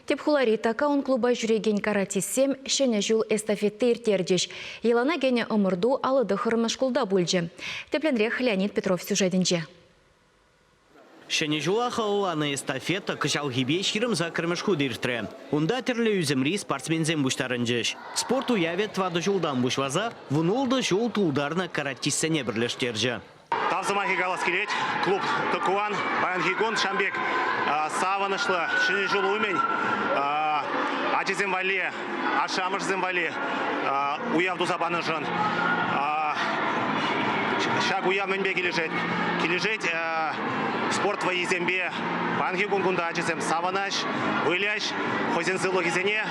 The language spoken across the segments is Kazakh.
Тепхулари такаун клуба жүреген каратиссем шене жул эстафетті иртердеш. Елана гене ымырду алыды хырмышкулда бульджи. Тепленрех Леонид Петров сюжетінже. Шене жула халыланы эстафета кышал гибе ширым закрымышку диртре. Унда терлі үзімри спортсмензен буштарынжыш. Спорт уявет твады жулдан бушлаза, вунулды жул тулдарны каратиссене бірлештержі. Тавзымахи галас келет, клуб Токуан, Баянгигон, Шамбек, Саванышлы, Шене жул умень, Ачезем вале, Ашамышзем вале, уяв дузабаны жын. Шаг уяв менбе кележет. Кележет спорт воизембе, Баянгигон гунда Ачезем Саваныш, Выляш, Хозензылу гизене,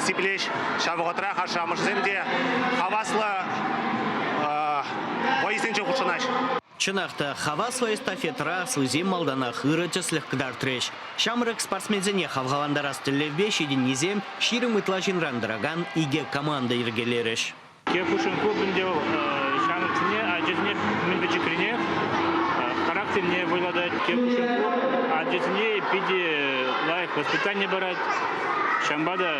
Сиплеш, Шавғотрах, Ашамышземде, Хаваслы, Чынақта хаваслы эстафетра слызем малдана хыры тіслік кідар треш. Шамрық спортсмензене хавғаландара стіллевбе шеден незем ширым ытлашын рандыраган иге команда иргелеріш. Кекушын клубінде шамрықсыне ажезіне міндечі кіріне характеріне войладает. Кекушын клуб ажезіне пиде лайық воспитание барад. Шамбада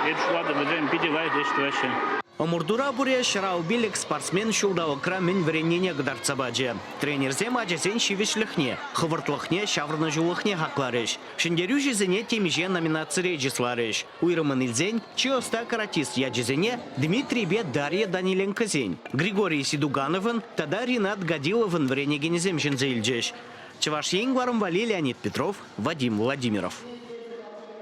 ершулады візем пиде лайық дештілашын. Омурдура буре шарау билик спортсмен шулдалы крамен вренене гдарцабаджи. Тренерзем ажесен шивишлихне, хывыртлыхне, шаврны жулыхне хакларыш. Шендерю жезене темиже номинации режисларыш. Уйрымын илзен, чиоста каратист яджезене Дмитрий Бе Дарья Даниленкозень. Григорий Сидугановын, тада Ринат Гадиловын вренегенезем жензеилджеш. Чеваш Енгваром Вали Леонид Петров, Вадим Владимиров.